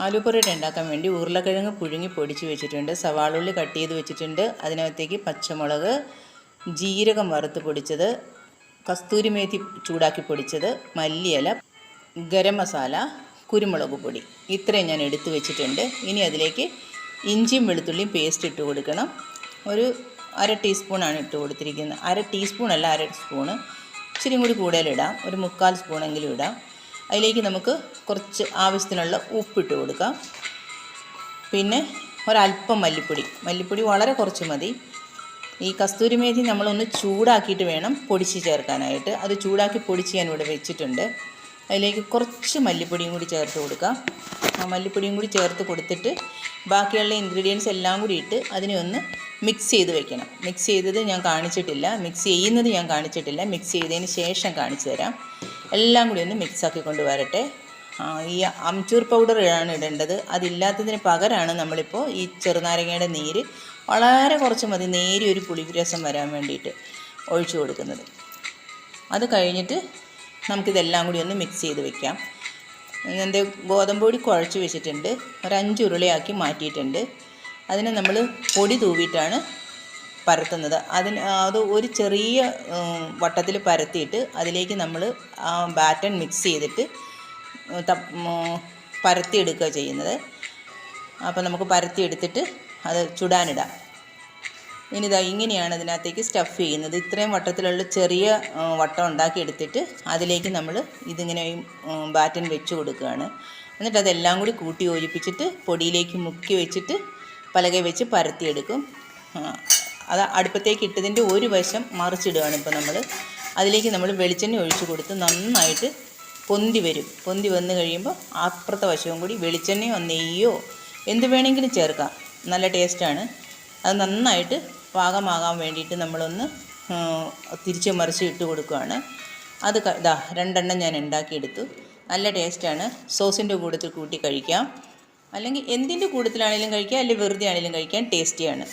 ആലു പൊറോട്ട ഉണ്ടാക്കാൻ വേണ്ടി ഉരുളക്കിഴങ്ങ് പുഴുങ്ങി പൊടിച്ച് വെച്ചിട്ടുണ്ട്, സവാളുള്ളി കട്ട് ചെയ്ത് വെച്ചിട്ടുണ്ട്. അതിനകത്തേക്ക് പച്ചമുളക്, ജീരകം വറുത്ത് പൊടിച്ചത്, കസ്തൂരി മേത്തി ചൂടാക്കി പൊടിച്ചത്, മല്ലിയില, ഗരം മസാല, കുരുമുളക് പൊടി, ഇത്രയും ഞാൻ എടുത്തു വെച്ചിട്ടുണ്ട്. ഇനി അതിലേക്ക് ഇഞ്ചിയും വെളുത്തുള്ളിയും പേസ്റ്റ് ഇട്ട് കൊടുക്കണം. ഒരു 1/2 ടീസ്പൂണാണ് ഇട്ട് കൊടുത്തിരിക്കുന്നത്. 1/2 ടീസ്പൂണല്ല, 1/2 സ്പൂണ്. ഇച്ചിരി കൂടി കൂടുതലിടാം, ഒരു 3/4 സ്പൂണെങ്കിലും ഇടാം. അതിലേക്ക് നമുക്ക് കുറച്ച് ആവശ്യത്തിനുള്ള ഉപ്പിട്ട് കൊടുക്കാം. പിന്നെ ഒരല്പം മല്ലിപ്പൊടി വളരെ കുറച്ച് മതി. ഈ കസ്തൂരി മേത്തി നമ്മളൊന്ന് ചൂടാക്കിയിട്ട് വേണം പൊടിച്ച് ചേർക്കാനായിട്ട്. അത് ചൂടാക്കി പൊടിച്ച് ഞാൻ ഇവിടെ വെച്ചിട്ടുണ്ട്. അതിലേക്ക് കുറച്ച് മല്ലിപ്പൊടിയും കൂടി ചേർത്ത് കൊടുക്കാം. ആ മല്ലിപ്പൊടിയും കൂടി ചേർത്ത് കൊടുത്തിട്ട് ബാക്കിയുള്ള ഇൻഗ്രീഡിയൻസ് എല്ലാം കൂടി ഇട്ട് അതിനെ ഒന്ന് മിക്സ് ചെയ്ത് വെക്കണം. മിക്സ് ചെയ്തത് ഞാൻ കാണിച്ചിട്ടില്ല, മിക്സ് ചെയ്യുന്നത് ഞാൻ കാണിച്ചിട്ടില്ല. മിക്സ് ചെയ്തതിന് ശേഷം കാണിച്ചു തരാം. എല്ലാം കൂടി ഒന്ന് മിക്സാക്കി കൊണ്ട് വരട്ടെ. ഈ അംചൂർ പൗഡറാണ് ഇടേണ്ടത്. അതില്ലാത്തതിന് പകരമാണ് നമ്മളിപ്പോൾ ഈ ചെറുനാരങ്ങയുടെ നീര് വളരെ കുറച്ച് മതി, നേരിയ ഒരു പുളിരസം വരാൻ വേണ്ടിയിട്ട് ഒഴിച്ചു കൊടുക്കുന്നത്. അത് കഴിഞ്ഞിട്ട് നമുക്കിതെല്ലാം കൂടി ഒന്ന് മിക്സ് ചെയ്ത് വെക്കാം. എൻ്റെ ഗോതമ്പ് പൊടി കുഴച്ച് വെച്ചിട്ടുണ്ട്, ഒരു 5 ഉരുളയാക്കി മാറ്റിയിട്ടുണ്ട്. അതിനെ നമ്മൾ പൊടി തൂവിയിട്ടാണ് പരത്തുന്നത്. അത് ഒരു ചെറിയ വട്ടത്തിൽ പരത്തിയിട്ട് അതിലേക്ക് നമ്മൾ ആ ബാറ്റൺ മിക്സ് ചെയ്തിട്ട് പരത്തിയെടുക്കുക ചെയ്യുന്നത്. അപ്പോൾ നമുക്ക് പരത്തിയെടുത്തിട്ട് അത് ചുടാനിടാം. ഇനിതാ ഇങ്ങനെയാണ് അതിനകത്തേക്ക് സ്റ്റഫ് ചെയ്യുന്നത്. ഇത്രയും വട്ടത്തിലുള്ള ചെറിയ വട്ടം ഉണ്ടാക്കിയെടുത്തിട്ട് അതിലേക്ക് നമ്മൾ ഇതിങ്ങനെ ബാറ്റൻ വെച്ച് കൊടുക്കുകയാണ്. എന്നിട്ട് അതെല്ലാം കൂടി കൂട്ടി യോജിപ്പിച്ചിട്ട് പൊടിയിലേക്ക് മുക്കി വെച്ചിട്ട് പലക വെച്ച് പരത്തിയെടുക്കും. അത് അടുപ്പത്തേക്ക് ഇട്ടതിൻ്റെ ഒരു വശം മറിച്ചിടുകയാണ് ഇപ്പോൾ നമ്മൾ. അതിലേക്ക് നമ്മൾ വെളിച്ചെണ്ണ ഒഴിച്ച് കൊടുത്ത് നന്നായിട്ട് പൊന്തി വരും. പൊന്തി വന്നു കഴിയുമ്പോൾ അപ്പുറത്തെ വശവും കൂടി വെളിച്ചെണ്ണയോ നെയ്യോ എന്ത് വേണമെങ്കിലും ചേർക്കാം, നല്ല ടേസ്റ്റാണ്. അത് നന്നായിട്ട് പാകമാകാൻ വേണ്ടിയിട്ട് നമ്മളൊന്ന് തിരിച്ച് മറിച്ച് ഇട്ട് കൊടുക്കുകയാണ്. അത് 2 ഞാൻ ഉണ്ടാക്കിയെടുത്തു. നല്ല ടേസ്റ്റാണ്. സോസിൻ്റെ കൂട്ടത്തിൽ കൂട്ടി കഴിക്കാം, അല്ലെങ്കിൽ എന്തിൻ്റെ കൂട്ടത്തിലാണെങ്കിലും കഴിക്കാം, അല്ലെങ്കിൽ വെറുതെ ആണെങ്കിലും കഴിക്കാം. ടേസ്റ്റിയാണ്.